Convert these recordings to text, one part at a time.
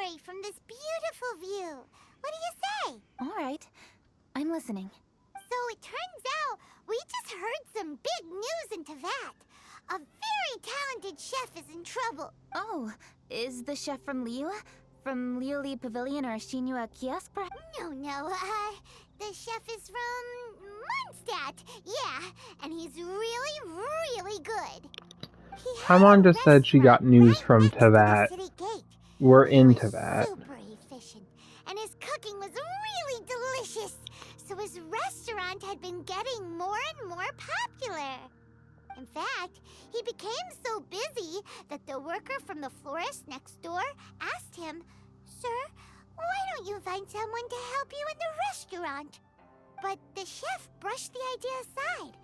story from this beautiful view. What do you say? All right. I'm listening. So it turns out we just heard some big news in Teyvat. A very talented chef is in trouble. Oh, is the chef from Liu? From Liuli Pavilion or Shinua Kiosk, perhaps? No, the chef is from Mondstadt. Yeah, and he's really good. Paimon just said she got news from Teyvat. We're in Teyvat. Super efficient, and his cooking was really delicious. So his restaurant had been getting more and more popular. In fact, he became so busy that the worker from the florist next door asked him, "Sir, why don't you find someone to help you in the restaurant?" But the chef brushed the idea aside,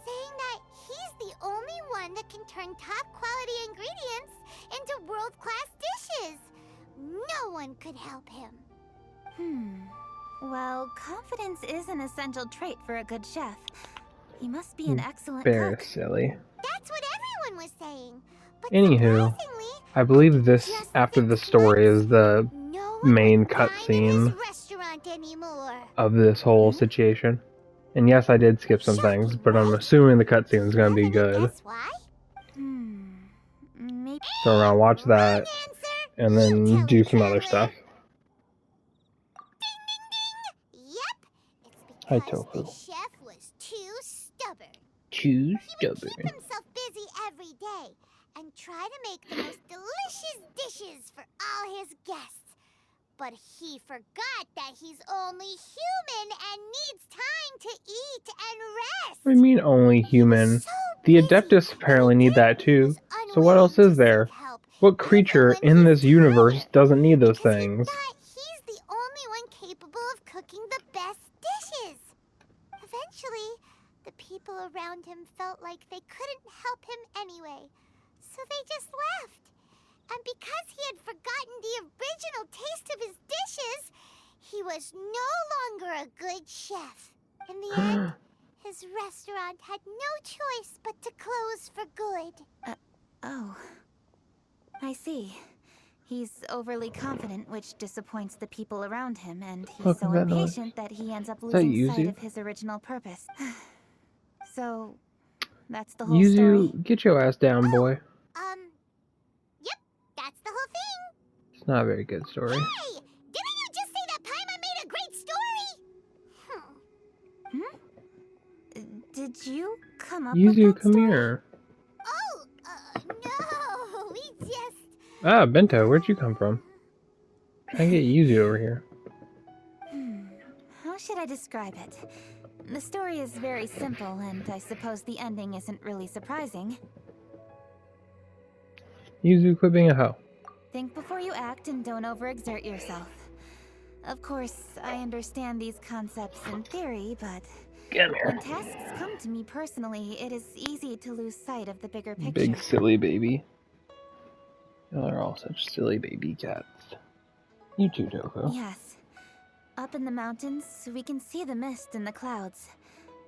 saying that he's the only one that can turn top-quality ingredients into world-class dishes. No one could help him. Well, confidence is an essential trait for a good chef. He must be an excellent Very cook. silly. That's what everyone was saying. But Anywho, surprisingly, I believe this, just after the 6 story, is the no one main would dine in cutscene his restaurant anymore. of this whole situation. And yes, I did skip some things, but I'm assuming the cutscene is going to be good. Guess why? Maybe. So we're going to watch Wrong that answer. and You then tell do it, some other traveler. stuff. Ding, ding, ding. Yep, it's Hi, because Tofu. the chef was too stubborn. Too He would keep stubborn. himself busy every day and try to make the most delicious dishes for all his guests. But he forgot that he's only human and needs time to eat and rest. What do you mean only human? So The busy, Adeptus apparently need that he too. was So what else unwilling is to there? seek help, What even creature when in he's this universe tired, doesn't need those because he things? thought he's the only one capable of cooking the best dishes. Eventually, the people around him felt like they couldn't help him anyway, so they just left. And because he had forgotten the original taste of his dishes, he was no longer a good chef. In the end, his restaurant had no choice but to close for good. Oh. I see. He's overly confident, which disappoints the people around him, and he's What so was that noise? impatient that he ends up Is that losing sight Yuzu? of his original purpose. So, that's the whole story? Yuzu, get your ass down, boy. Yep, that's the whole thing. It's not a very good story. Hey, didn't you just say that Paimon made a great story? Did you come up with Yuzu, that come story? here. Oh, no, we just... Ah, Bento, where'd you come from? Try and get Yuzu over here. How should I describe it? The story is very simple, and I suppose the ending isn't really surprising. Yuzu, quit being a hoe. Think before you act and don't overexert yourself. Of course, I understand these concepts in theory, but Get him when here. tasks come to me personally, it is easy to lose sight of the bigger picture. Big silly baby. Y'all are all such silly baby cats. You too, Tofu. Yes. Up in the mountains, we can see the mist in the clouds.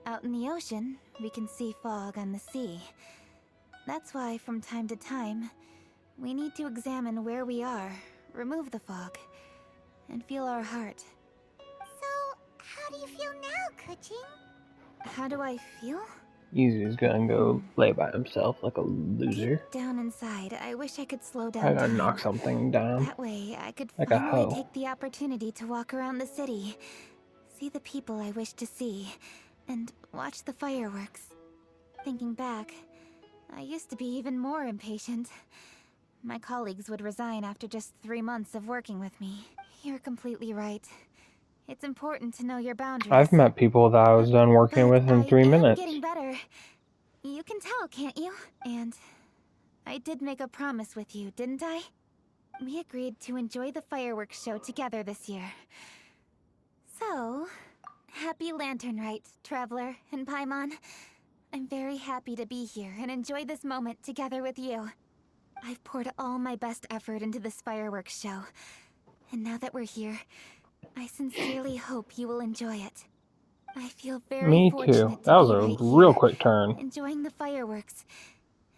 Out in the ocean, we can see fog on the sea. That's why, from time to time, we need to examine where we are, remove the fog, and feel our heart. So, how do you feel now, Kuching? How do I feel? Yuzu's gonna go lay by himself like a loser. Deep down inside, I wish I could slow I down gotta time. knock something down. That way, I could Like a finally hoe. take the opportunity to walk around the city, see the people I wish to see, and watch the fireworks. Thinking back, I used to be even more impatient. My colleagues would resign after just 3 months of working with me. You're completely right. It's important to know your boundaries. I've met people that I was done working with in 3 I am minutes. getting better. You can tell, can't you? And I did make a promise with you, didn't I? We agreed to enjoy the fireworks show together this year. So, happy Lantern Rite, Traveler and Paimon. I'm very happy to be here and enjoy this moment together with you. I've poured all my best effort into this fireworks show. And now that we're here, I sincerely hope you will enjoy it. I feel very Me fortunate too. to That was be a right real here, quick turn. enjoying the fireworks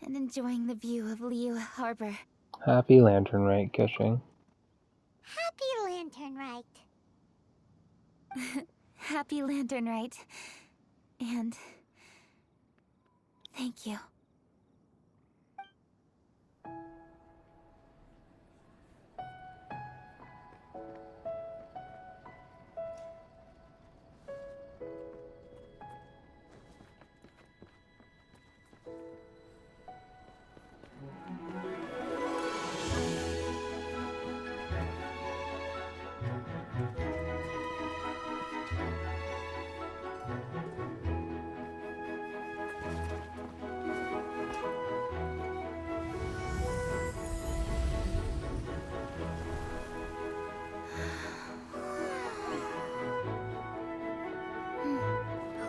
and enjoying the view of Liu Harbor. Happy Lantern Rite, Cushing. Happy Lantern Rite. Happy Lantern Rite. And... thank you.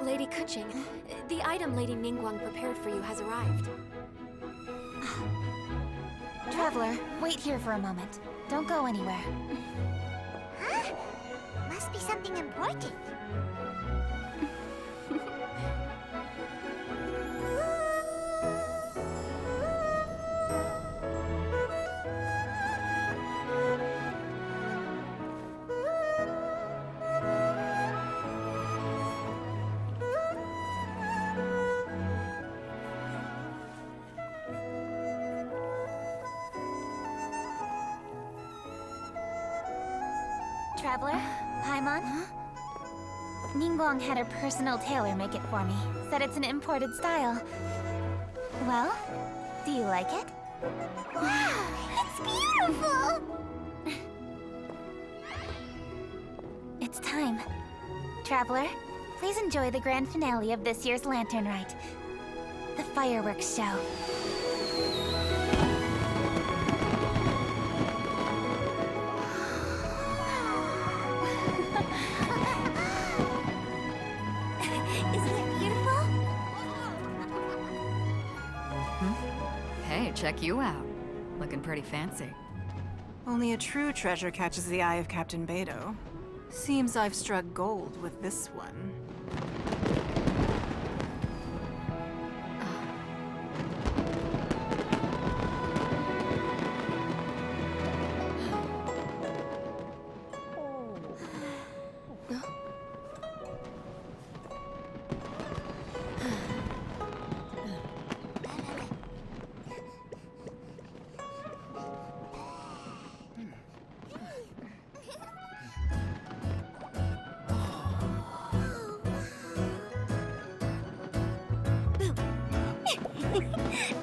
Lady Kuching, the item Lady Ningguang prepared for you has arrived. Traveler, wait here for a moment. Don't go anywhere. Huh? Must be something important. Traveler, Paimon? Ningguang had her personal tailor make it for me. Said it's an imported style. Well, do you like it? Wow, it's beautiful! It's time. Traveler, please enjoy the grand finale of this year's Lantern Rite. The fireworks show. Isn't it beautiful? Hey, check you out. Looking pretty fancy. Only a true treasure catches the eye of Captain Beidou. Seems I've struck gold with this one.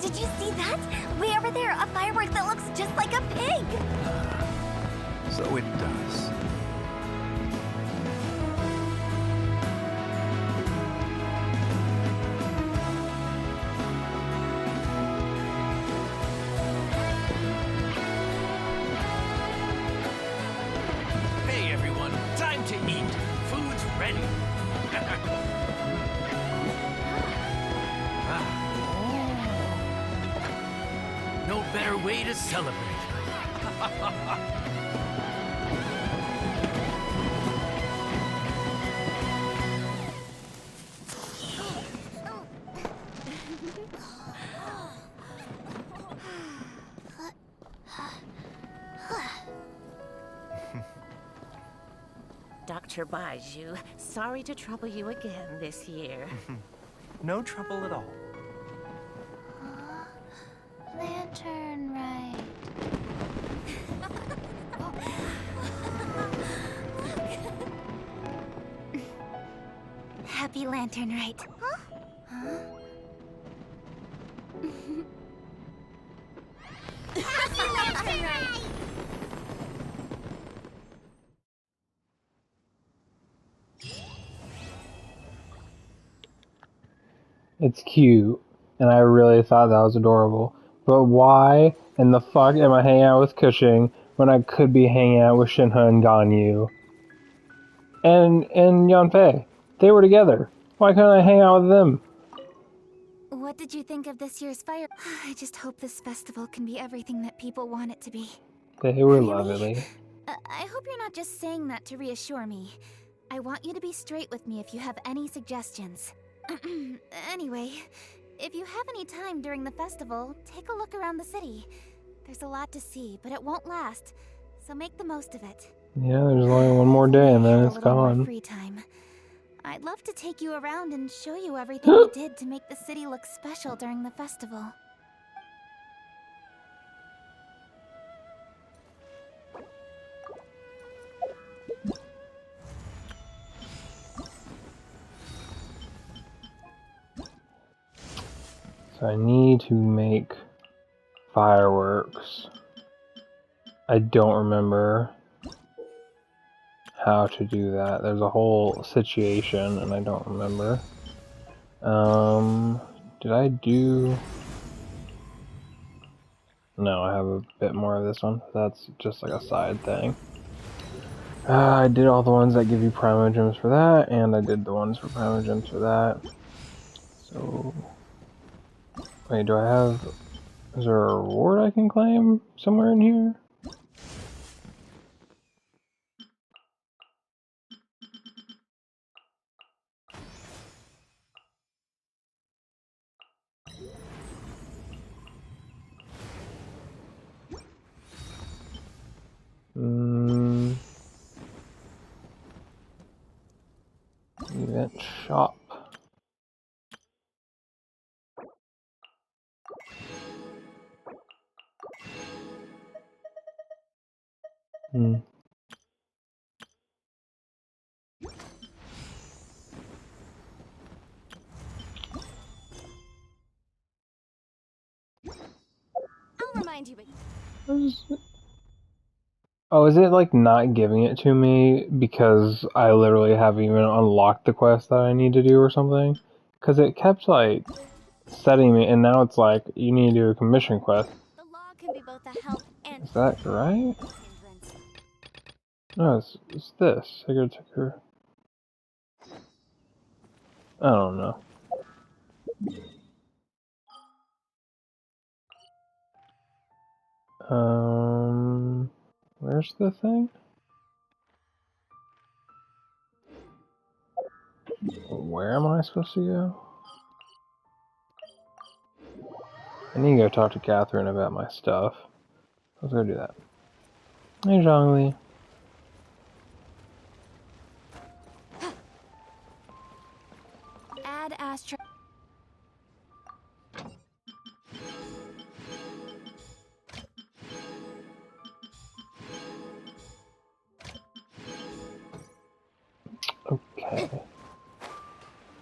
Did you see that? Way over there, a firework that looks just like a pig! So it does. Hey everyone, time to eat. Food's ready. No better way to celebrate. Dr. Baiju, sorry to trouble you again this year. No trouble at all. Lantern Rite. Happy Lantern Rite. Happy Lantern Rite! It's cute, and I really thought that was adorable. But why in the fuck am I hanging out with Cushing when I could be hanging out with Shinha and Ganyu? And Yanfei. They were together. Why couldn't I hang out with them? What did you think of this year's fire? I just hope this festival can be everything that people want it to be. They were Really? lovely. I hope you're not just saying that to reassure me. I want you to be straight with me if you have any suggestions. Anyway, if you have any time during the festival, take a look around the city. There's a lot to see, but it won't last. So make the most of it. Yeah, there's only one more If day only and I then had a it's little more gone. free time. I'd love to take you around and show you everything we did to make the city look special during the festival. So I need to make fireworks. I don't remember how to do that. There's a whole situation and I don't remember. Did I do... No, I have a bit more of this one. That's just like a side thing. I did all the ones that give you Primo Gems for that, and I did the ones for Primo Gems for that. So... Wait, do I have... Is there a reward I can claim somewhere in here? Event shop. Hmm. I'll remind you. Oh, is it like not giving it to me because I literally haven't even unlocked the quest that I need to do or something? Because it kept like setting me, and now it's like you need to do a commission quest. The law can be both a help and Is that right? hindrance. No, it's this. Ticker ticker. I don't know. Where's the thing? Where am I supposed to go? I need to go talk to Catherine about my stuff. Let's go do that. Hey, Zhongli. Add Astra. Okay.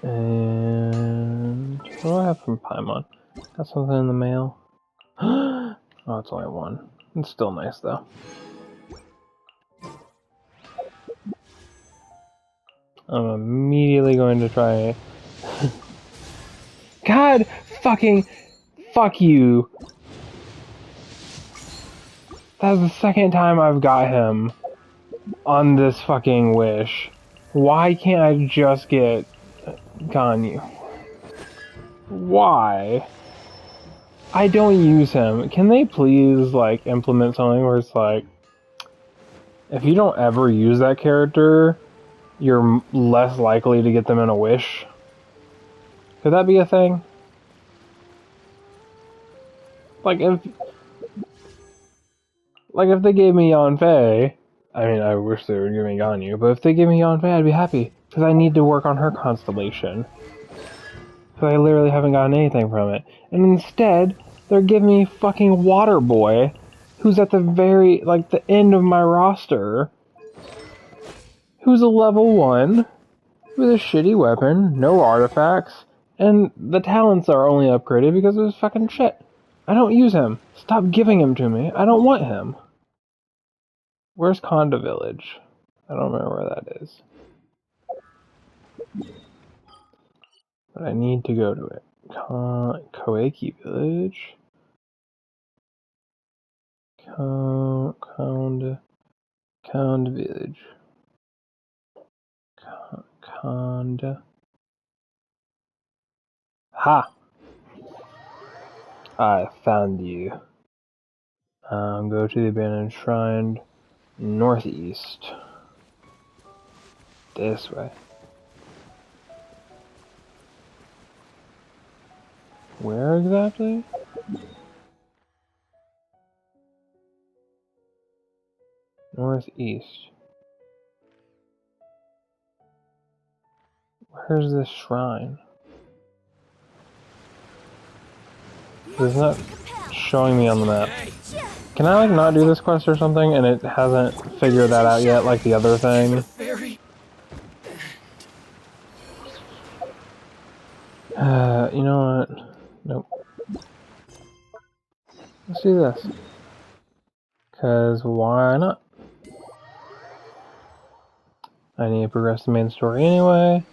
And what do I have from Paimon? Got something in the mail? Oh, it's only one. It's still nice though. I'm immediately going to try. God fucking fuck you. That's the second time I've got him on this fucking wish. Why can't I just get Ganyu? Why? I don't use him. Can they please like implement something where it's like, if you don't ever use that character, you're less likely to get them in a wish? Could that be a thing? Like if they gave me Yanfei, I mean, I wish they would give me Ganyu, but if they give me Yanfei, I'd be happy because I need to work on her constellation. Because I literally haven't gotten anything from it, and instead they're giving me fucking Water Boy, who's at the very the end of my roster, who's a level 1 with a shitty weapon, no artifacts, and the talents are only upgraded because of his fucking shit. I don't use him. Stop giving him to me. I don't want him. Where's Konda Village? I don't remember where that is. But I need to go to it. Koeki Village? Konda Village. Konda. Ha! I found you. Go to the abandoned shrine northeast. This way. Where exactly? Northeast. Where's this shrine? It's not showing me on the map. Can I, like, not do this quest or something and it hasn't figured that out yet, like the other thing? Fairy. You know what? Nope. Let's do this. Because why not? I need to progress the main story anyway,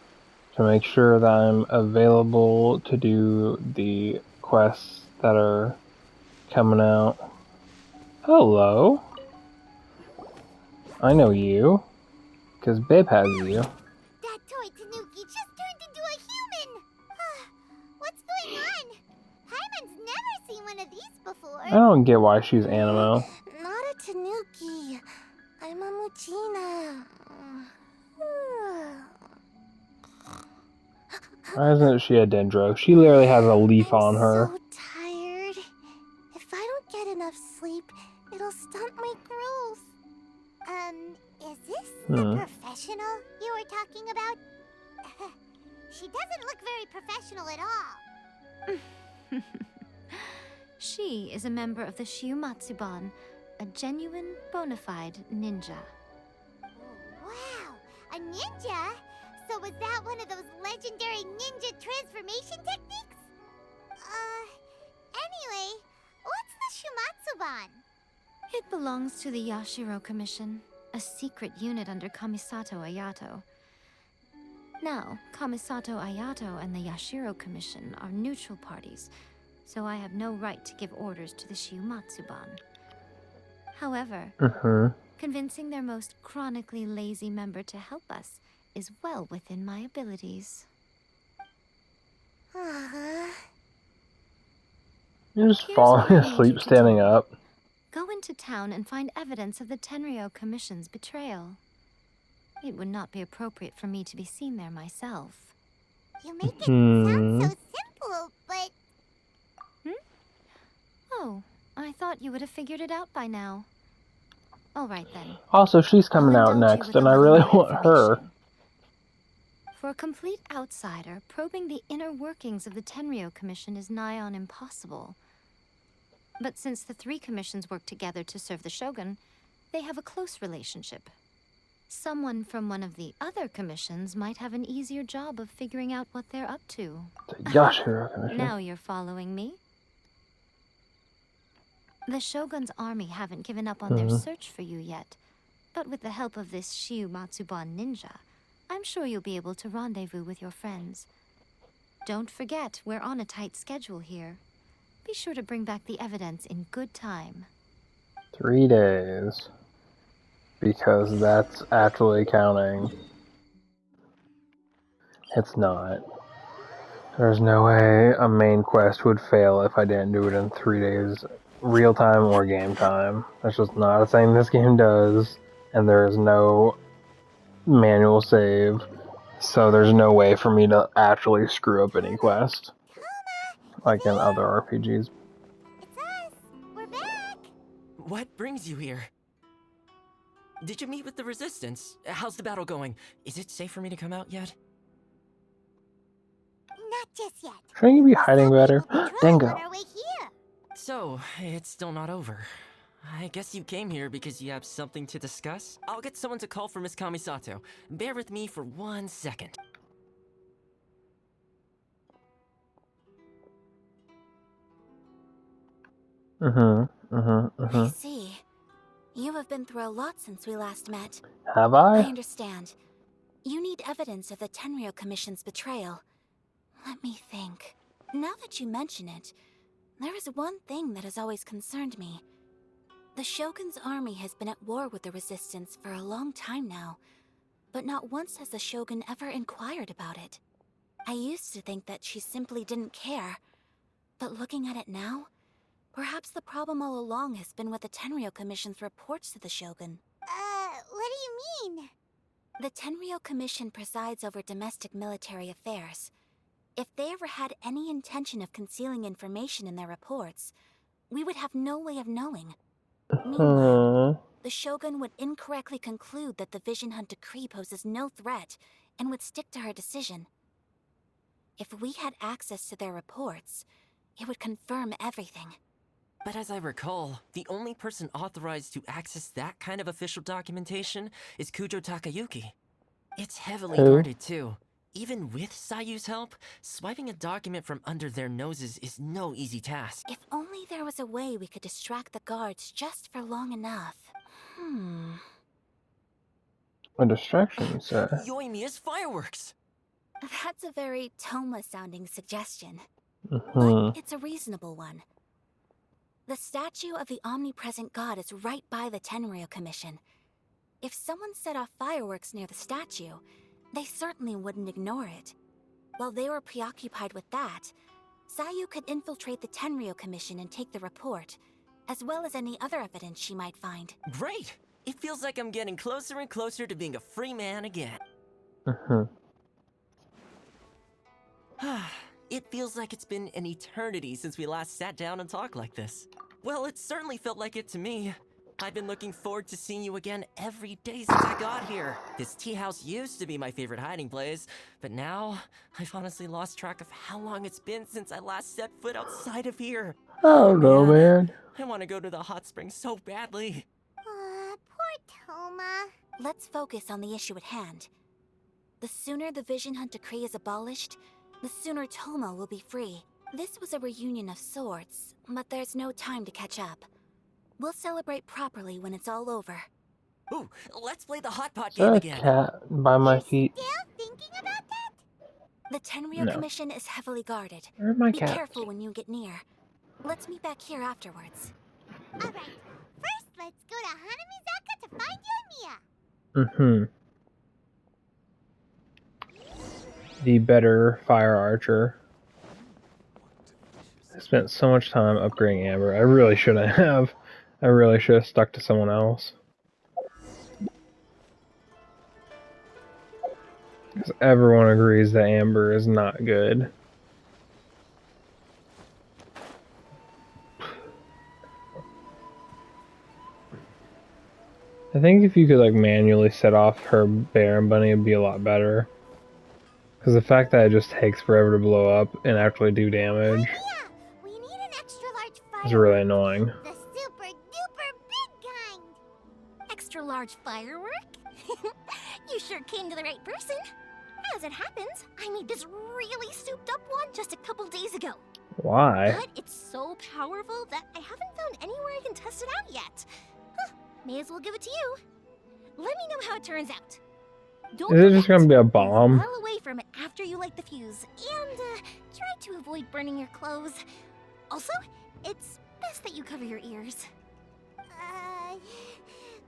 to make sure that I'm available to do the quests that are coming out. Hello. I know you, because Babe has you. That toy Tanuki just turned into a human! What's going on? Paimon's never seen one of these before. I don't get why she's Animo. Not a Tanuki. I'm a Muchina. Why isn't she a Dendro? She literally has a leaf on her. I'm so tired. If I don't get enough sleep, it'll stunt my growth. Is this the professional you were talking about? She doesn't look very professional at all. She is a member of the Shiumatsuban, a genuine, bona fide ninja. Wow, a ninja? So was that one of those legendary ninja transformation techniques? Anyway, what's the Shumatsuban? It belongs to the Yashiro Commission, a secret unit under Kamisato Ayato. Now, Kamisato Ayato and the Yashiro Commission are neutral parties, so I have no right to give orders to the Shiumatsuban. However, convincing their most chronically lazy member to help us is well within my abilities. You're just Here's falling what I need you asleep to standing do. up. Go into town and find evidence of the Tenryo Commission's betrayal. It would not be appropriate for me to be seen there myself. You make it sound so simple, but... Oh, I thought you would have figured it out by now. All right then. Also, she's coming I'll out indulge you next, with and a I little really more want her. information. For a complete outsider, probing the inner workings of the Tenryo Commission is nigh on impossible. But since the three commissions work together to serve the Shogun, they have a close relationship. Someone from one of the other commissions might have an easier job of figuring out what they're up to. The Yashiro Commission. Now you're following me? The Shogun's army haven't given up on their search for you yet, but with the help of this Shiumatsuban ninja, I'm sure you'll be able to rendezvous with your friends. Don't forget, we're on a tight schedule here. Be sure to bring back the evidence in good time. 3 days. Because that's actually counting. It's not. There's no way a main quest would fail if I didn't do it in 3 days, real time or game time. That's just not a thing this game does, and there is no manual save, so there's no way for me to actually screw up any quest, like in other RPGs. It's us! We're back! What brings you here? Did you meet with the Resistance? How's the battle going? Is it safe for me to come out yet? Not just yet. Shouldn't you be hiding better? Dango. On our way here. So, it's still not over. I guess you came here because you have something to discuss? I'll get someone to call for Miss Kamisato. Bear with me for 1 second. I see. You have been through a lot since we last met. Have I I? understand. You need evidence of the Tenryo Commission's betrayal. Let me think. Now that you mention it, there is one thing that has always concerned me. The Shogun's army has been at war with the Resistance for a long time now, but not once has the Shogun ever inquired about it. I used to think that she simply didn't care, but looking at it now, perhaps the problem all along has been with the Tenryo Commission's reports to the Shogun. What do you mean? The Tenryo Commission presides over domestic military affairs. If they ever had any intention of concealing information in their reports, we would have no way of knowing. Meanwhile, the Shogun would incorrectly conclude that the Vision Hunt decree poses no threat and would stick to her decision. If we had access to their reports, it would confirm everything. But as I recall, the only person authorized to access that kind of official documentation is Kujo Takayuki. It's heavily Who? guarded too. Even with Sayu's help, swiping a document from under their noses is no easy task. If only there was a way we could distract the guards just for long enough. A distraction, sir. Yoimiya's fireworks! That's a very Toma-sounding suggestion. Mm-hmm. But it's a reasonable one. The statue of the omnipresent god is right by the Tenryou Commission. If someone set off fireworks near the statue, they certainly wouldn't ignore it. While they were preoccupied with that, Sayu could infiltrate the Tenryou Commission and take the report, as well as any other evidence she might find. Great! It feels like I'm getting closer and closer to being a free man again. Mm-hmm. It feels like it's been an eternity since we last sat down and talked like this. Well, it certainly felt like it to me. I've been looking forward to seeing you again every day since I got here. This tea house used to be my favorite hiding place, but now I've honestly lost track of how long it's been since I last set foot outside of here. I don't know, man. I want to go to the hot springs so badly. Poor Toma. Let's focus on the issue at hand. The sooner the Vision Hunt decree is abolished, the sooner Toma will be free. This was a reunion of sorts, but there's no time to catch up. We'll celebrate properly when it's all over. Ooh, let's play the hot pot Is that game a again. cat by my feet? Still thinking about that? The Tenryou No. Commission is heavily guarded. Where's my Be cat? careful when you get near. Let's meet back here afterwards. Alright, first let's go to Hanamizaka to find Yoimiya. Mm-hmm. The better fire archer. I spent so much time upgrading Amber. I really shouldn't have. I really should have stuck to someone else. Because everyone agrees that Amber is not good. I think if you could like manually set off her bear and bunny, it'd be a lot better. Because the fact that it just takes forever to blow up and actually do damage Yeah, we need an extra large is firework. really annoying. The super duper big kind. Extra large firework? You sure came to the right person. As it happens, I made this really souped up one just a couple days ago. Why? But it's so powerful that I haven't found anywhere I can test it out yet. Huh, may as well give it to you. Let me know how it turns out. Don't Is it just forget, gonna be a move bomb? well away from it after you light the fuse, and try to avoid burning your clothes. Also, it's best that you cover your ears.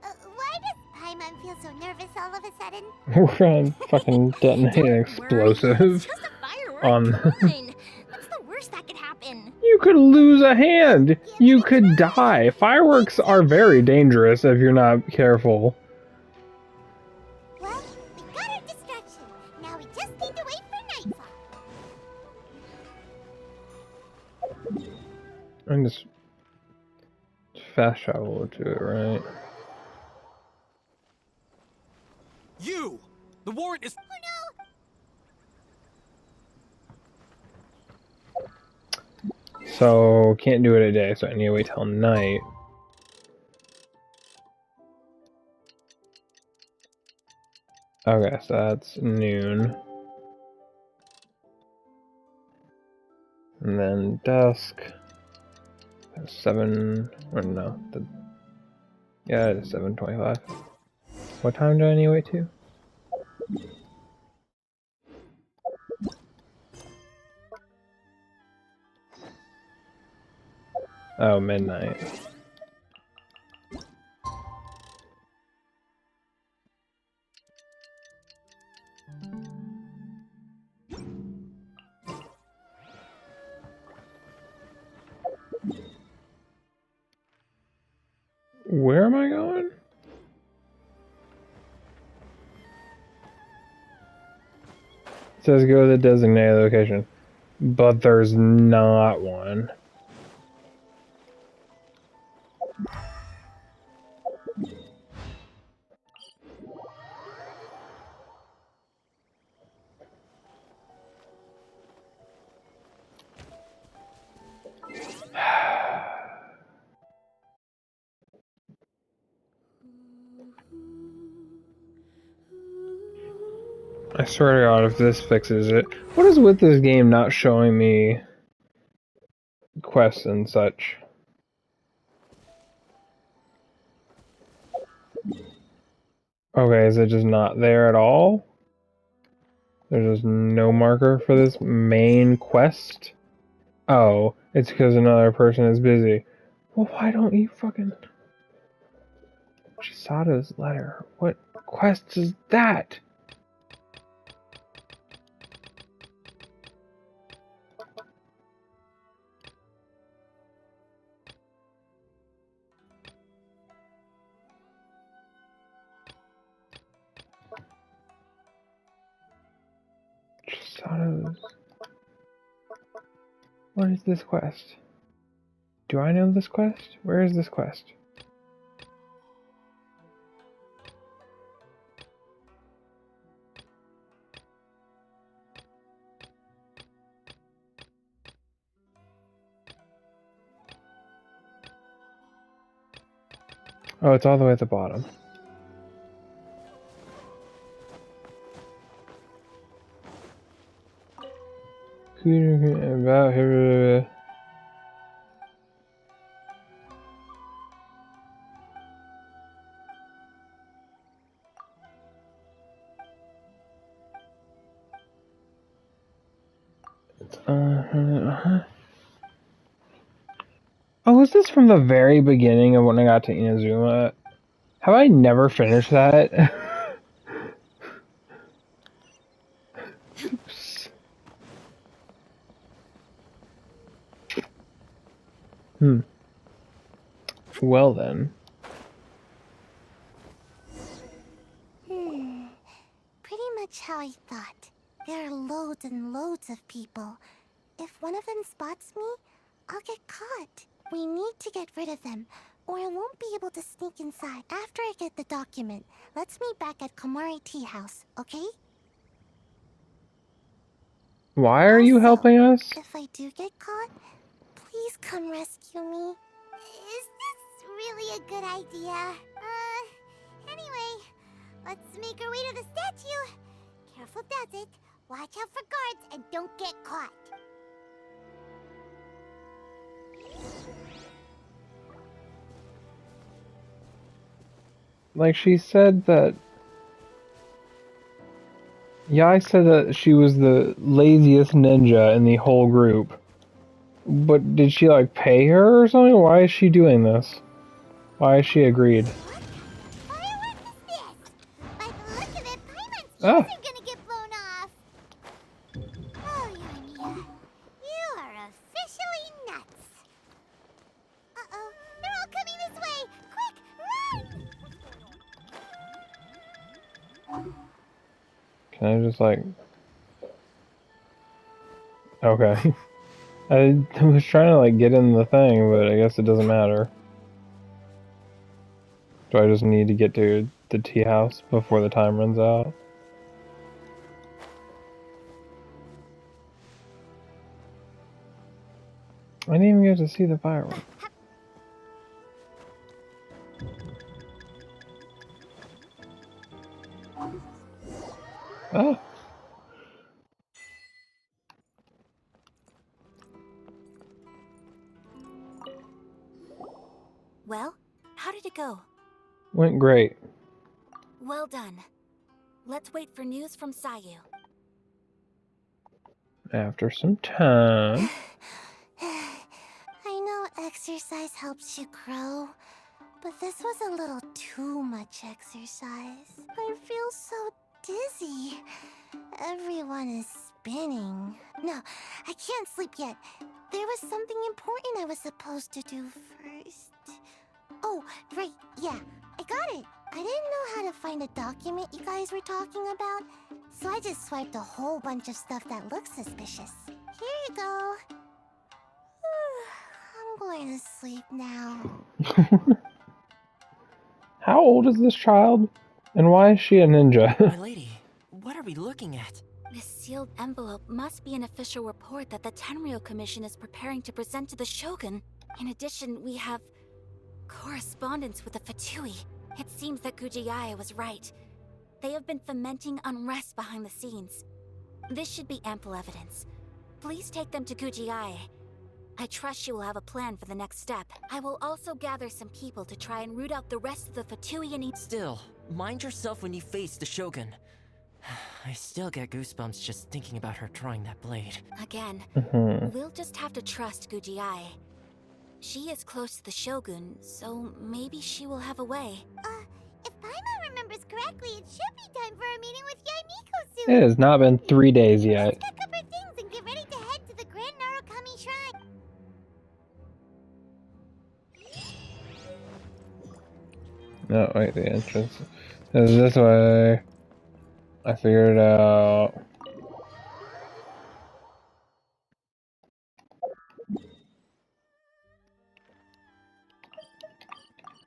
Why does Paimon feel so nervous all of a sudden? We're gonna fucking detonate an Don't worry, explosive it's just a firework. on. Come on. What's the worst that could happen? You could lose a hand! You could die! Fireworks are very dangerous if you're not careful. Well, we got our distraction. Now we just need to wait for nightfall. And just fast travel to it, right? You! The warrant is. So, can't do it a day, so I need to wait till night. Okay, so that's noon. And then dusk. 7, or no, yeah, it is 7:25. What time do I need to wait to? Oh, midnight. Where am I going? It says go to the designated location, but there's not one. I swear to God, if this fixes it. What is with this game not showing me quests and such? Okay, is it just not there at all? There's just no marker for this main quest? Oh, it's because another person is busy. Well, why don't you fucking... Chisada's letter. What quest is that? Chisada's... What is this quest? Do I know this quest? Where is this quest? Oh, it's all the way at the bottom. About here. Oh, was this from the very beginning of when I got to Inazuma? Have I never finished that? Oops. Well then. Pretty much how I thought. There are loads and loads of people. If one of them spots me, I'll get caught. We need to get rid of them, or I won't be able to sneak inside. After I get the document, let's meet back at Komari Tea House, okay? Why are you Also, helping us? If I do get caught, please come rescue me. Is this really a good idea? Anyway, let's make our way to the statue. Careful does it. Watch out for guards and don't get caught. Like, she said that... Yeah, I said that she was the laziest ninja in the whole group. But did she, like, pay her or something? Why is she doing this? Why has she agreed? Firework is this? By the look of it, Paimon's ears Ah. are gonna get blown off. Oh, Urania, you are officially nuts. Uh-oh, they're all coming this way. Quick, run! Can I just, like... Okay. I was trying to, like, get in the thing, but I guess it doesn't matter. Do I just need to get to the tea house before the time runs out? I didn't even get to see the fireworks. Oh! Well, how did it go? Went great. Well done. Let's wait for news from Sayu. After some time... I know exercise helps you grow, but this was a little too much exercise. I feel so dizzy. Everyone is spinning. No, I can't sleep yet. There was something important I was supposed to do first. Oh, right, yeah, I got it. I didn't know how to find a document you guys were talking about, so I just swiped a whole bunch of stuff that looks suspicious. Here you go. I'm going to sleep now. How old is this child? And why is she a ninja? My lady, what are we looking at? This sealed envelope must be an official report that the Tenryou Commission is preparing to present to the Shogun. In addition, we have correspondence with the Fatui. It seems that Kujiyaya was right. They have been fomenting unrest behind the scenes. This should be ample evidence. Please take them to Kuji-Ae. I trust you will have a plan for the next step. I will also gather some people to try and root out the rest of the Fatuian. Still, mind yourself when you face the Shogun. I still get goosebumps just thinking about her drawing that blade. Again, Mhm. we'll just have to trust Kuji-Ae. She is close to the Shogun, so maybe she will have a way. If Paimon remembers correctly, it should be time for a meeting with Yaimiko It soon. has not been 3 days yet. Let's pack up our things and get ready to head to the Grand Narukami Shrine. No, wait, the entrance is this way. I figured it out.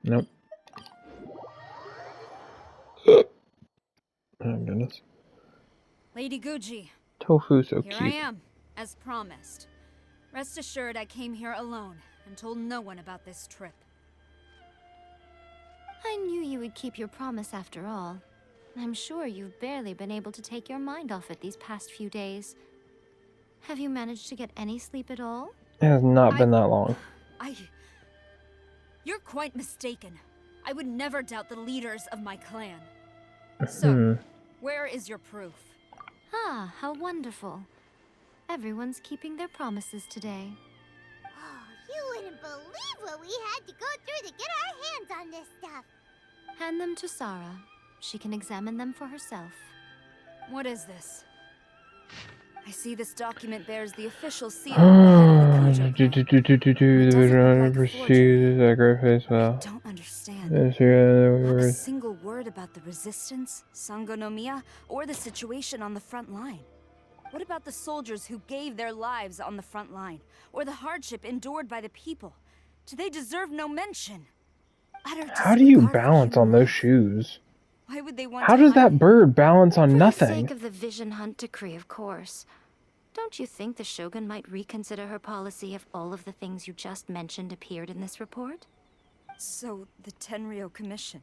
Nope. Oh goodness. Lady Guji, Tofu so here I cute. am, as promised. Rest assured I came here alone and told no one about this trip. I knew you would keep your promise after all. I'm sure you've barely been able to take your mind off it these past few days. Have you managed to get any sleep at all? It has not been that long. You're quite mistaken. I would never doubt the leaders of my clan. Hmm. So, where is your proof? Ah, how wonderful. Everyone's keeping their promises today. Oh, you wouldn't believe what we had to go through to get our hands on this stuff. Hand them to Sarah. She can examine them for herself. What is this? I see this document bears the official seal of the head of the Kujo clan. The vision proceeds at great pace I well. don't understand. Yes, yeah, Not a we're- single word about the resistance, Sangonomiya, or the situation on the front line. What about the soldiers who gave their lives on the front line, or the hardship endured by the people? Do they deserve no mention? Utter How do you disregard for balance on human those life. shoes? Why would they want How to does hide that it? bird balance on For the nothing? sake of the Vision Hunt decree, of course. Don't you think the Shogun might reconsider her policy if all of the things you just mentioned appeared in this report? So, the Tenryo Commission,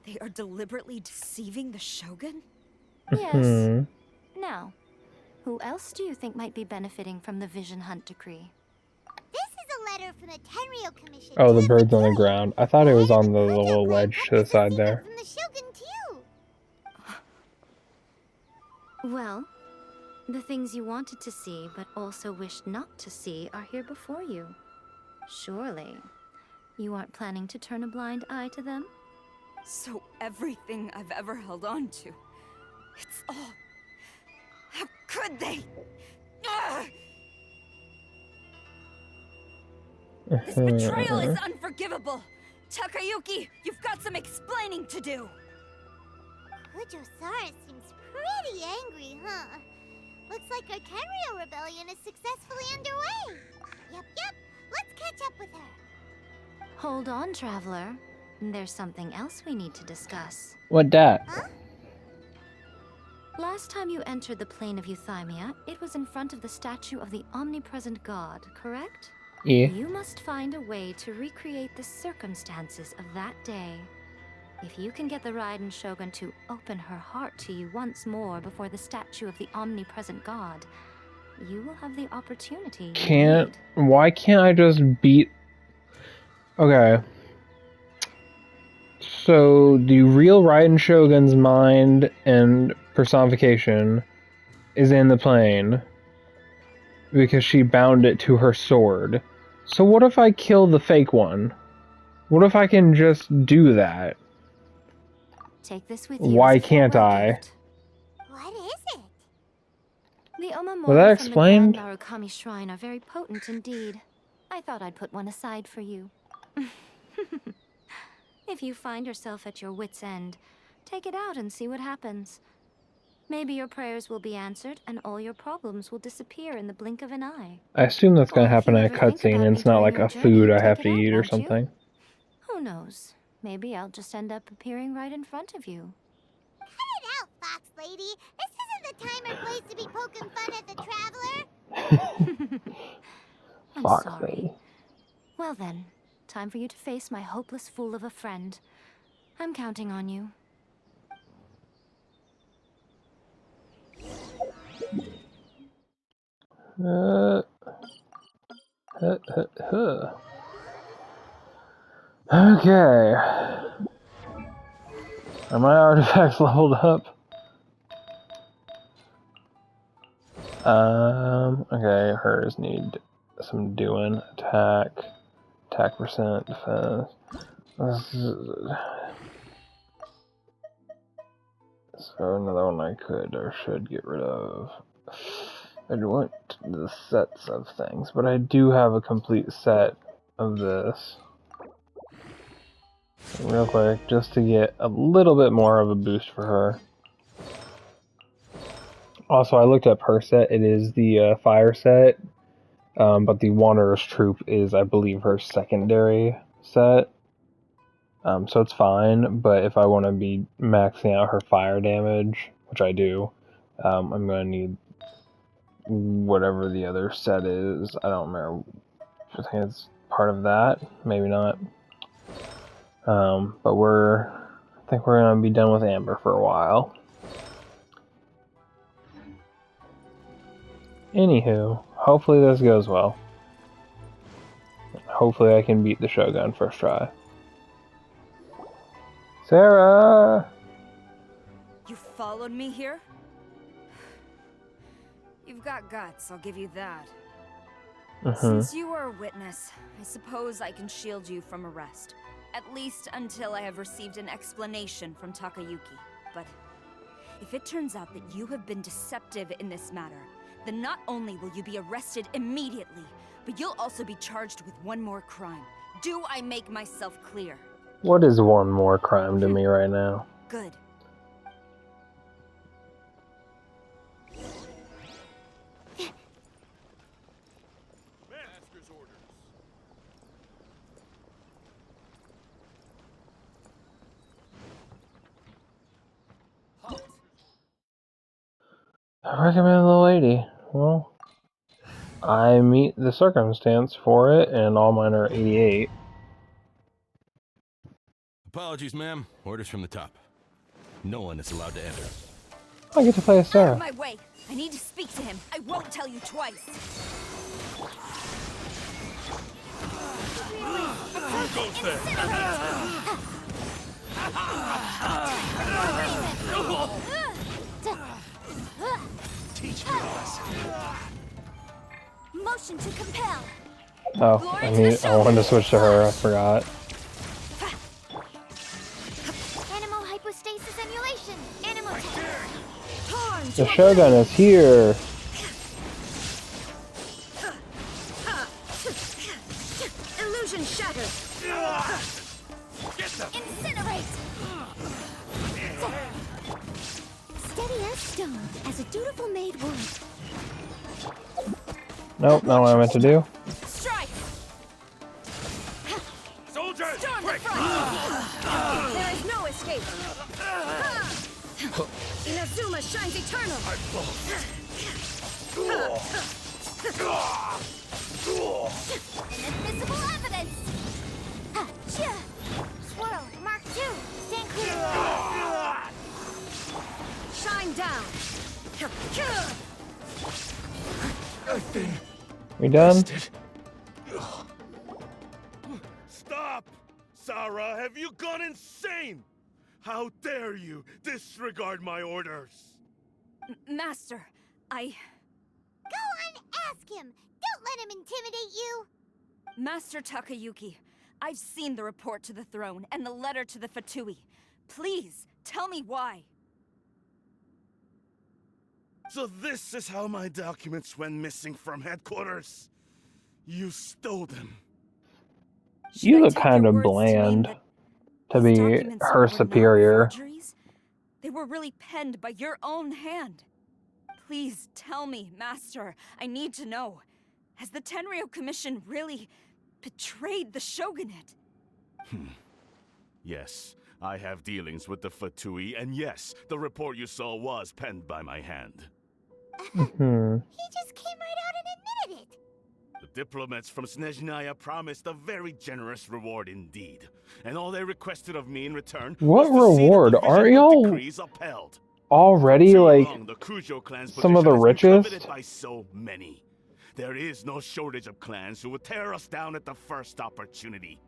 they are deliberately deceiving the Shogun? Yes. Hmm. Now, who else do you think might be benefiting from the Vision Hunt decree? This is a letter from the Tenryo Commission. Oh, to the bird's on the Fatuian. ground. I thought it was The head on of the Kujo little clan ledge kept to the this a side secret there. from the Shogun too. Well, the things you wanted to see but also wished not to see are here before you. Surely, you aren't planning to turn a blind eye to them? So everything I've ever held on to, it's all... How could they? Ugh! This betrayal is unforgivable! Takayuki, you've got some explaining to do! Kujo-Sara seems pretty angry, huh? Looks like our Tenryo rebellion is successfully underway. Yep. Let's catch up with her. Hold on, Traveler. There's something else we need to discuss. What dat? Last time you entered the plane of Euthymia, it was in front of the statue of the omnipresent god, correct? Yeah. You must find a way to recreate the circumstances of that day. If you can get the Raiden Shogun to open her heart to you once more before the statue of the omnipresent god, you will have the opportunity you Can't. need. Why can't I just beat. Okay. So, the real Raiden Shogun's mind and personification is in the plane because she bound it to her sword. So, what if I kill the fake one? What if I can just do that? Take this with you. Why as a can't farewell I? gift. What is it? The Was that Omamori from the explained? Grand Narukami Shrine are very potent indeed. I thought I'd put one aside for you. If you find yourself at your wit's end, take it out and see what happens. Maybe your prayers will be answered and all your problems will disappear in the blink of an eye. I assume that's gonna Or if happen you in a ever think cutscene about and me it's not during like your a journey, food I take have it to out, eat or won't you? something. Who knows? Maybe I'll just end up appearing right in front of you. Cut it out, Fox Lady. This isn't the time or place to be poking fun at the Traveler. I'm Fox sorry. lady. Well then, time for you to face my hopeless fool of a friend. I'm counting on you. Okay. Are my artifacts leveled up? Okay, hers need some doing. Attack percent, defense. So another one I could or should get rid of. I want the sets of things, but I do have a complete set of this. Real quick, just to get a little bit more of a boost for her. Also, I looked up her set. It is the fire set, but the Wanderer's Troop is, I believe, her secondary set. So it's fine, but if I want to be maxing out her fire damage, which I do, I'm going to need whatever the other set is. I don't remember. I think it's part of that. Maybe not. But I think we're going to be done with Amber for a while. Anywho, hopefully this goes well. Hopefully I can beat the Shogun first try. Sarah! You followed me here? You've got guts, I'll give you that. Since you are a witness, I suppose I can shield you from arrest. At least until I have received an explanation from Takayuki. But if it turns out that you have been deceptive in this matter, then not only will you be arrested immediately, but you'll also be charged with one more crime. Do I make myself clear? What is one more crime to me right now? Good. Master's orders. I recommend the lady. Well, I meet the circumstance for it, and all mine are 88. Apologies, ma'am. Orders from the top. No one is allowed to enter. I get to play as Out Sarah. of my way! I need to speak to him. I won't tell you twice. Teach me a lesson. Motion to compel. Oh, I wanted to switch to her. I forgot. Animal hypostasis emulation. Animal The Shogun is here. Illusion shattered. incinerate. Steady as stone, as a dutiful maid would. Nope, not what I meant to do. Strike! Soldiers, Storm the break! front! There is no escape. Inazuma shines eternal. Inadmissible evidence. Swirl, Mark II. Stand clear. Shine down. We done? Stop! Sarah, have you gone insane? How dare you disregard my orders? Master, I... Go on, ask him. Don't let him intimidate you. Master Takayuki, I've seen the report to the throne and the letter to the Fatui. Please, tell me why. So this is how my documents went missing from headquarters? You stole them. Should You I look take kind your of words to mean bland that to these be documents her were not superior. forgeries? They were really penned by your own hand. Please tell me, Master. I need to know. Has the Tenryou Commission really betrayed the Shogunate? Yes, I have dealings with the Fatui, and yes, the report you saw was penned by my hand. He just came right out and admitted it. The diplomats from Snezhnaya promised a very generous reward indeed, and all they requested of me in return What was to see that reward? the Aren't vision y'all decrees upheld. already Too like long, the Kujo clan's some of position the has been richest? coveted by so many. There is no shortage of clans who would tear us down at the first opportunity.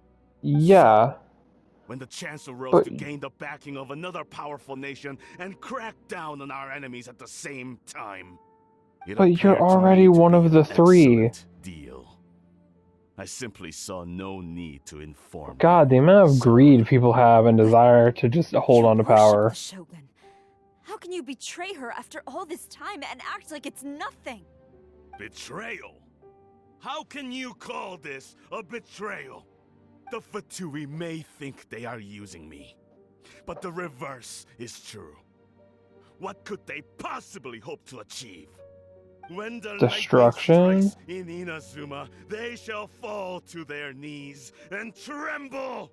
Yeah, When the chance arose but to gain the backing of another powerful nation and crack down on our enemies at the same time, it but you're appeared to already me to one be of an the three. excellent deal. I simply saw no need to inform God, the you, amount of Sarah. greed people have and desire to just hold You on to worship power. the Shogun. How can you betray her after all this time and act like it's nothing? Betrayal? How can you call this a betrayal? The Fatui may think they are using me, but the reverse is true. What could they possibly hope to achieve? When the lightning Destruction? strikes in Inazuma, they shall fall to their knees and tremble,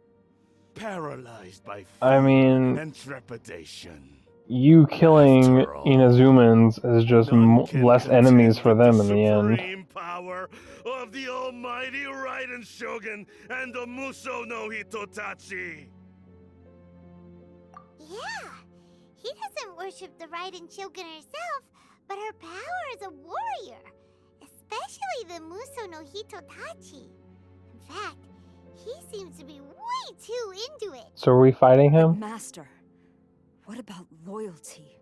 paralyzed by I fear mean, and trepidation. you killing After all, Inazumans is just none can less enemies contend for with the them in the end. supreme power of the almighty Raiden Shogun and the Muso no Hitotachi. Yeah, he doesn't worship the Raiden Shogun herself, but her power as a warrior, especially the Muso no Hitotachi. In fact, he seems to be way too into it. So are we fighting him? Master, what about loyalty?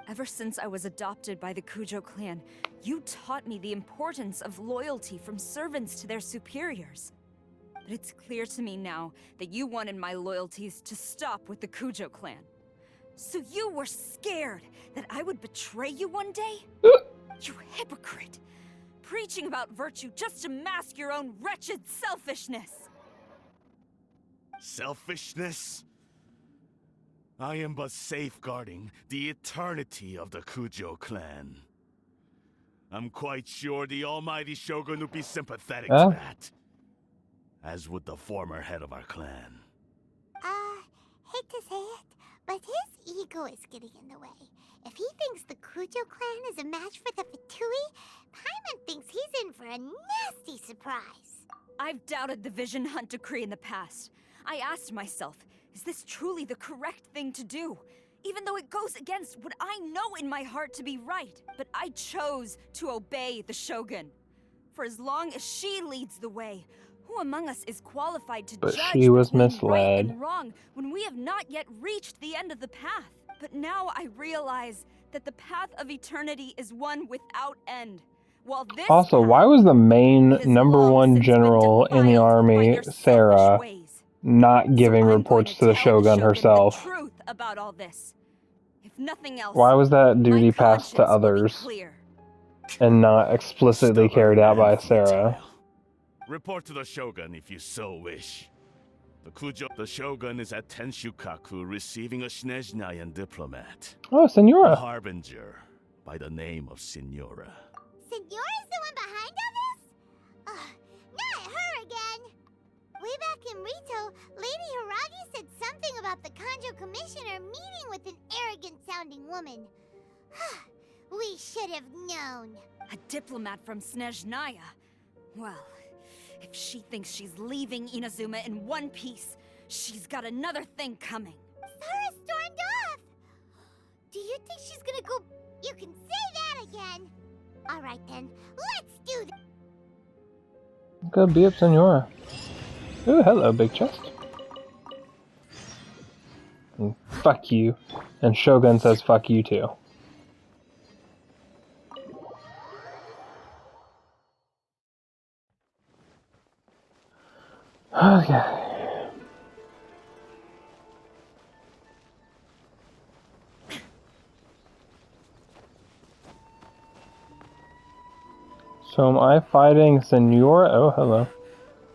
Ever since I was adopted by the Kujo clan, you taught me the importance of loyalty from servants to their superiors. But it's clear to me now that you wanted my loyalties to stop with the Kujo clan. So you were scared that I would betray you one day? You hypocrite! Preaching about virtue just to mask your own wretched selfishness! Selfishness? I am but safeguarding the eternity of the Kujo clan. I'm quite sure the almighty Shogun would be sympathetic to that. As would the former head of our clan. Hate to say it, but his ego is getting in the way. If he thinks the Kujo clan is a match for the Fatui, Paimon thinks he's in for a nasty surprise. I've doubted the Vision Hunt decree in the past. I asked myself, is this truly the correct thing to do? Even though it goes against what I know in my heart to be right. But I chose to obey the Shogun. For as long as she leads the way, who among us is qualified to But judge she was between misled. right and wrong when we have not yet reached the end of the path? But now I realize that the path of eternity is one without end. While this Also, path why was the main has number long one since been general in the defiled by army, your selfish Sarah, ways. not giving So I'm reports going to the tell Shogun the herself? truth about all this. If nothing else, Why was that my duty passed to conscience will be others clear. and not explicitly carried out by Sarah? Report to the Shogun if you so wish. The Shogun is at Tenshukaku receiving a Snezhnayan diplomat. Oh, A Senora. harbinger by the name of Signora. Signora's the one behind all this? Not her again! Way back in Rito, Lady Hiragi said something about the Kanjo Commissioner meeting with an arrogant-sounding woman. We should have known. A diplomat from Snezhnaya. Well, if she thinks she's leaving Inazuma in one piece, she's got another thing coming. Sarah stormed off! Do you think she's gonna go... You can say that again! Alright then, let's do this! Go beat up Senora. Ooh, hello, big chest. And fuck you. And Shogun says fuck you too. Okay. So am I fighting Senora? Oh, hello.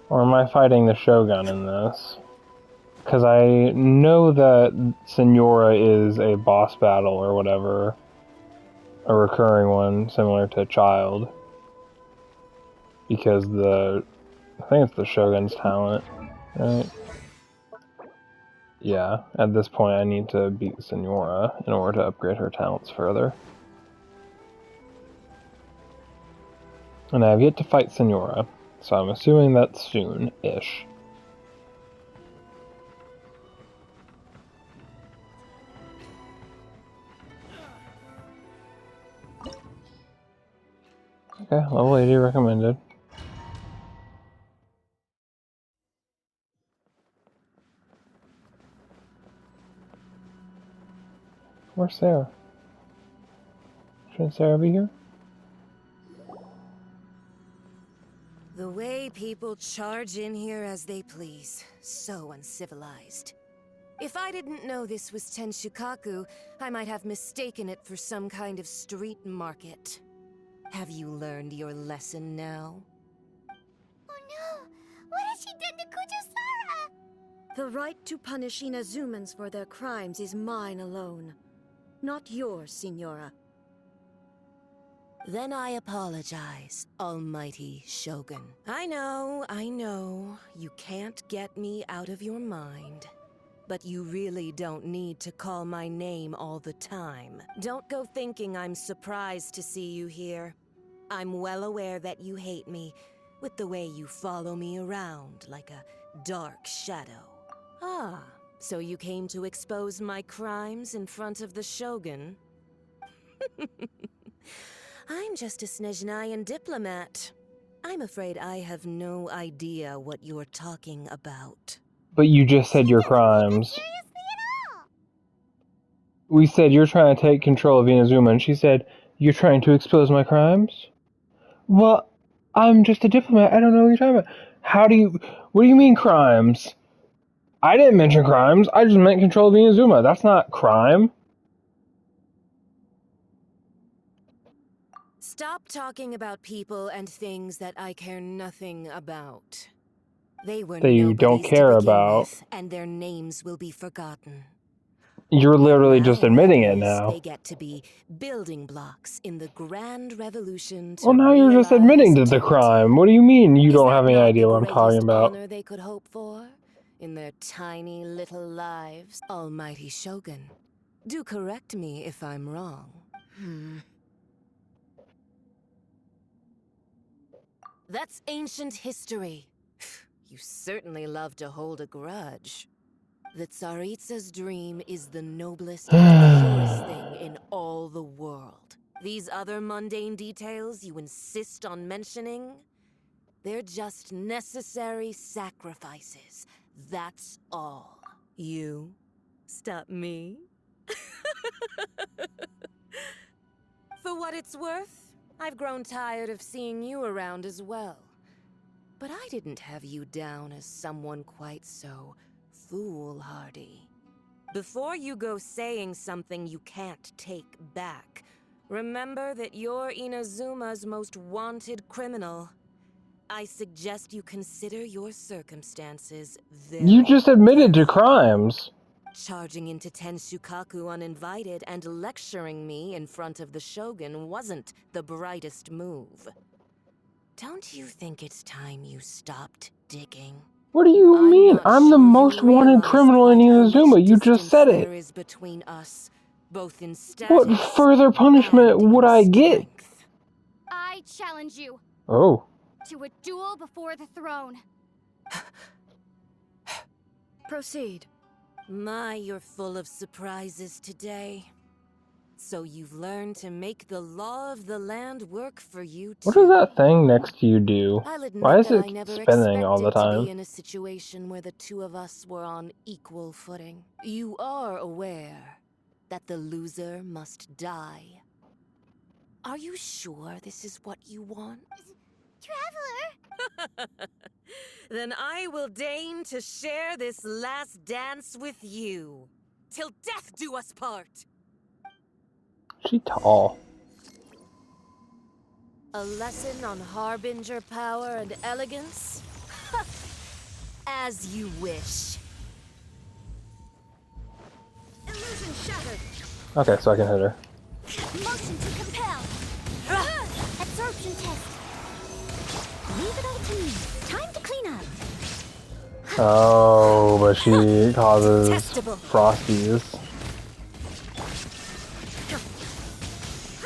Or am I fighting the Shogun in this? Because I know that Senora is a boss battle or whatever. A recurring one, similar to Child. Because I think it's the Shogun's talent, right? Yeah, at this point I need to beat Senora in order to upgrade her talents further. And I have yet to fight Senora, so I'm assuming that's soon-ish. Okay, level 80 recommended. Where's Sarah? Shouldn't Sarah be here? The way people charge in here as they please. So uncivilized. If I didn't know this was Tenshukaku, I might have mistaken it for some kind of street market. Have you learned your lesson now? Oh no! What has she done to Kujusara? The right to punish Inazumans for their crimes is mine alone. Not yours, Signora. Then I apologize, Almighty Shogun. I know, you can't get me out of your mind. But you really don't need to call my name all the time. Don't go thinking I'm surprised to see you here. I'm well aware that you hate me, with the way you follow me around like a dark shadow. Ah, so you came to expose my crimes in front of the Shogun? I'm just a Snezhnayan diplomat. I'm afraid I have no idea what you're talking about. But you just said your crimes. Seriously at all? We said you're trying to take control of Inazuma, and she said, you're trying to expose my crimes? Well, I'm just a diplomat. I don't know what you're talking about. What do you mean crimes? I didn't mention crimes. I just meant control of Inazuma. That's not crime. Stop talking about people and things that I care nothing about. They were That you don't nobodies care to begin about. with, and their names will be forgotten. You're literally Now, just admitting at it least now. They get to be building blocks in the grand revolution to Well, now you're just admitting to the crime. What do you mean you don't have any idea what I'm talking about? Honor they could hope for in their tiny little lives, Almighty Shogun. Do correct me if I'm wrong. That's ancient history. You certainly love to hold a grudge. The Tsaritsa's dream is the noblest and purest thing in all the world. These other mundane details you insist on mentioning, they're just necessary sacrifices. That's all. You stop me? For what it's worth, I've grown tired of seeing you around as well. But I didn't have you down as someone quite so foolhardy. Before you go saying something you can't take back, remember that you're Inazuma's most wanted criminal. I suggest you consider your circumstances very You just admitted to carefully. crimes. Charging into Tenshukaku uninvited and lecturing me in front of the Shogun wasn't the brightest move. Don't you think it's time you stopped digging? What do you mean? I'm the most wanted criminal in Inazuma. You just said it. There is between us, both in status What further punishment and would in I get? strength. I challenge you Oh. to a duel before the throne. Proceed. My, you're full of surprises today. So you've learned to make the law of the land work for you too. What does that thing next to you do? I'll admit Why is that it I never spinning all the expected to be time? in a situation where the two of us were on equal footing. You are aware that the loser must die. Are you sure this is what you want? Traveler! Then I will deign to share this last dance with you. Till death do us part! She tall. A lesson on harbinger power and elegance? As you wish. Illusion shattered. Okay, so I can hit her. Motion to compel. Absorption test. Leave it all to me. Time to clean up. Oh, but she causes Testable. frosties.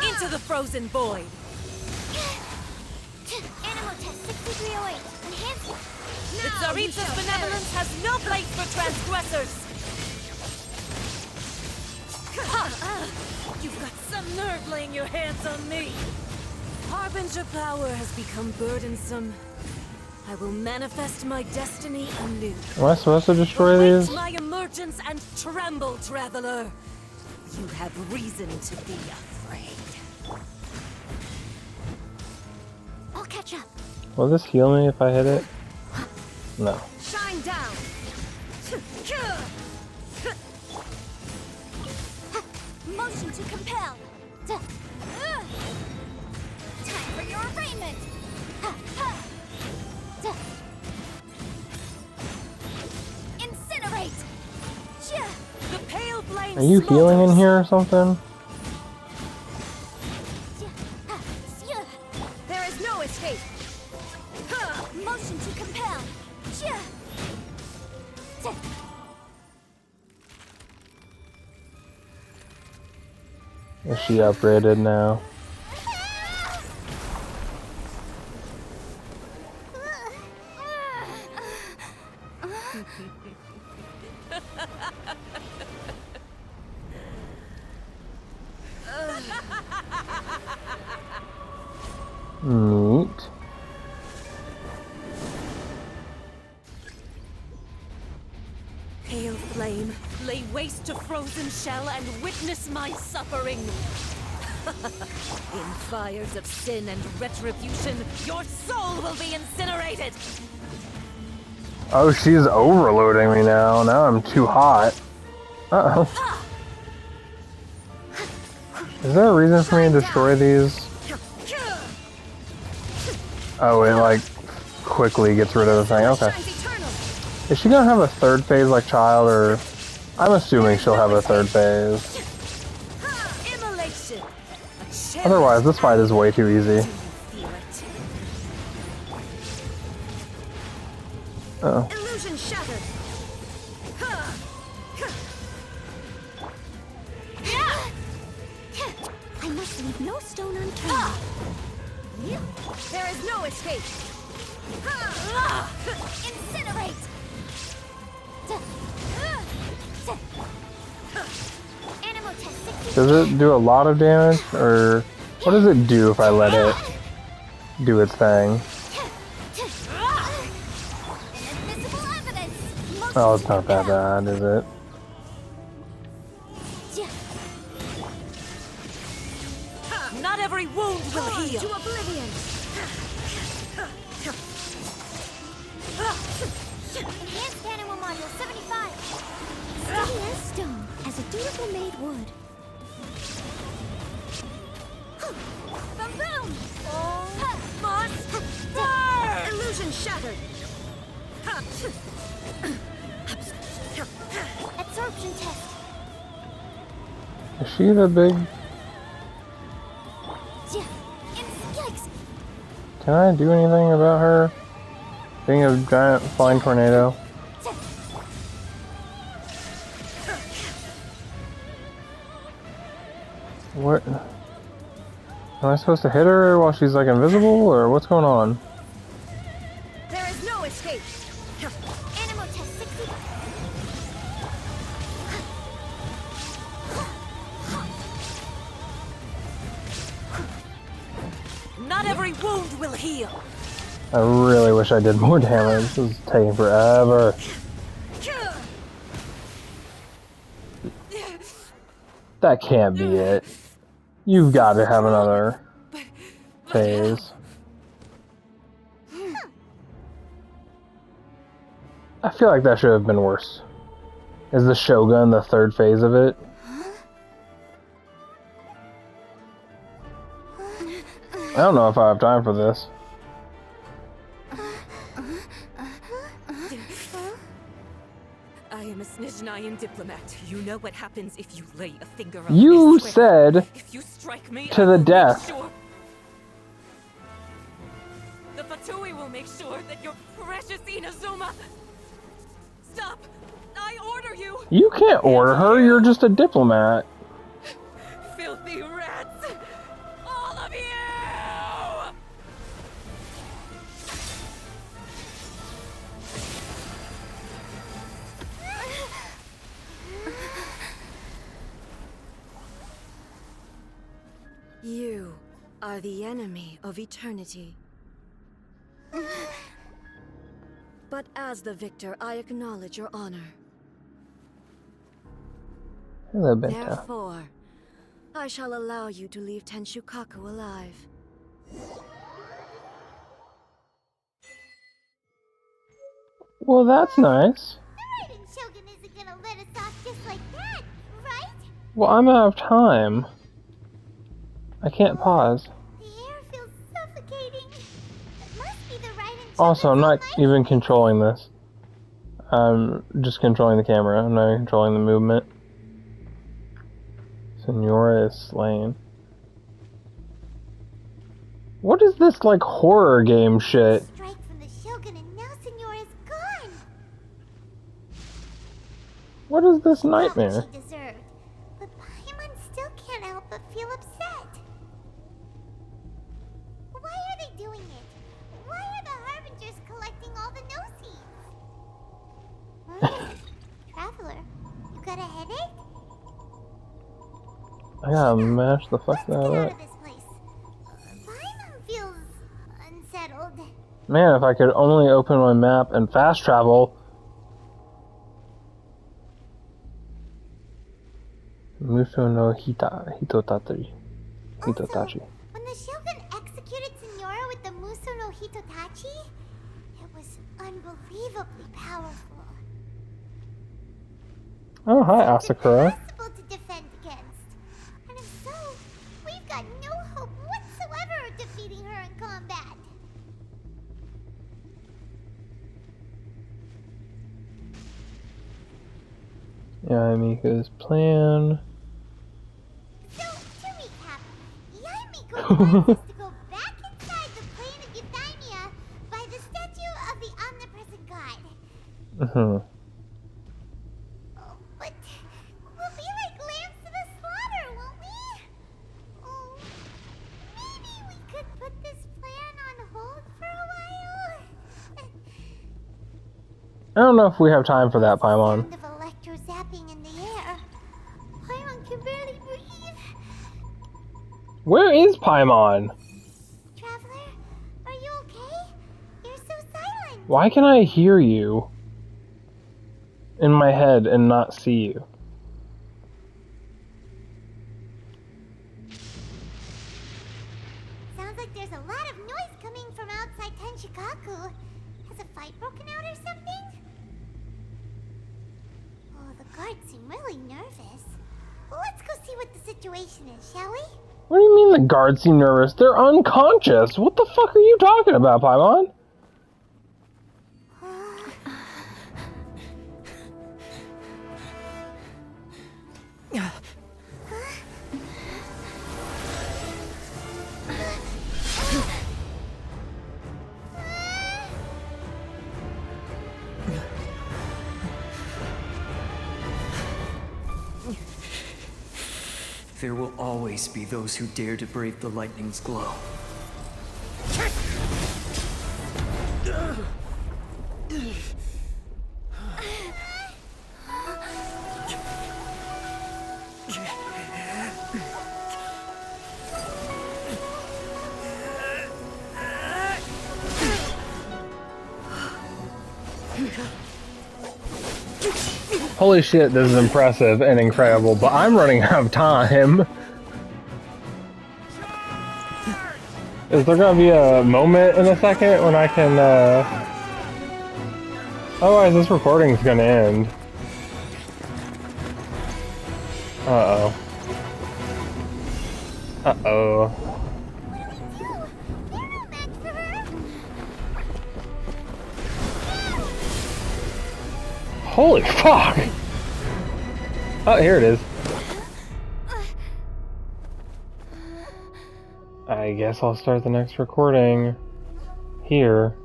Into the frozen void. Animal test 6308. Enhancement. The Tsaritsa's benevolence has no place for transgressors. You've got some nerve laying your hands on me. Harbinger power has become burdensome. I will manifest my destiny anew. Am I supposed to destroy Await these? my emergence and tremble, traveler. You have reason to be afraid. I'll catch up. Will this heal me if I hit it? No. Shine down. Motion to compel. Time for your arraignment. Incinerate. The pale flame Are you healing in smolders. here or something? There is no escape. Motion to compel. Is she upgraded now? Neat. Pale flame, lay waste to frozen shell and witness my suffering. In fires of sin and retribution, your soul will be incinerated. Oh, she's overloading me now. Now I'm too hot. Uh-oh. Is there a reason for me to destroy these? Oh, it like quickly gets rid of the thing. Okay. Is she gonna have a third phase like Child, or I'm assuming she'll have a third phase. Otherwise, this fight is way too easy. Uh-oh. Illusion shattered. I must leave no stone unturned. There is no escape. Incinerate. Animal test 60. Does it do a lot of damage, or what does it do if I let it do its thing? Inadmissible evidence. Oh, it's not that bad, is it? Not every wound will heal. To oblivion. Enhanced animal module 75. Steady as stone, as a dutiful maid would. Boom boom! Monster! Illusion shattered. Absorption test. Is she the big... Yikes! Can I do anything about her being a giant flying tornado? What? Am I supposed to hit her while she's like invisible, or what's going on? There is no escape. Animal test 60. Not every wound will heal. I really wish I did more damage. This is taking forever. That can't be it. You've got to have another phase. I feel like that should have been worse. Is the Shogun the third phase of it? I don't know if I have time for this. I am a Snezhnayan diplomat. You know what happens if you lay a finger on You this said if you strike me, to I the will make death. sure- The Fatui will make sure that your precious Inazuma... Stop! I order you! You can't order her, you're just a diplomat. Filthy rats! All of you! You are the enemy of eternity. But as the victor, I acknowledge your honor. Hello, Benta. Therefore, I shall allow you to leave Tenshukaku alive. Well, that's nice. The Raiden Shogun isn't gonna let us off just like that, right? Well, I'm out of time. I can't pause. The air feels suffocating. It must be the Raiden Shogun's Also, I'm not almighty. even controlling this. I'm just controlling the camera. I'm not even controlling the movement. Senora is slain. What is this, like, horror game shit? Strike from the Shogun and now Senora's gone. What is this Not nightmare? what she deserved. But Paimon still can't help but feel upset. Why are they doing it? Why are the Harbingers collecting all the no-seeds? Traveler, you got a headache? I gotta mash the fuck Let's out get of out it. of this place. Paimon feels unsettled. Man, if I could only open my map and fast travel. Muso no Hitotachi. Hitotachi. When the Shogun executed Senora with the Muso no Hitotachi, it was unbelievably powerful. Oh, hi, Asakura. Impossible to defend against. And if so, we've got no hope whatsoever of defeating her in combat. Yeah, Mika's plan. So, to recap, Yaimiko wants us to go back inside the plane of Euthymia by the statue of the omnipresent god. But we'll be like lambs to the slaughter, won't we? Oh, maybe we could put this plan on hold for a while? I don't know if we have time for that, Paimon. Sound of electro zapping in the air. Paimon can barely breathe. Where is Paimon? Traveler, are you okay? You're so silent. Why can I hear you in my head and not see you? Sounds like there's a lot of noise coming from outside Tenshikaku. Has a fight broken out or something? Oh, the guards seem really nervous. Well, let's go see what the situation is, shall we? What do you mean the guards seem nervous? They're unconscious. What the fuck are you talking about, Paimon? There will always be those who dare to brave the lightning's glow. Holy shit, this is impressive and incredible, but I'm running out of time. Is there gonna be a moment in a second when I can, Otherwise this recording's gonna end. Uh-oh. Uh-oh. Holy fuck! Oh, here it is. I guess I'll start the next recording here.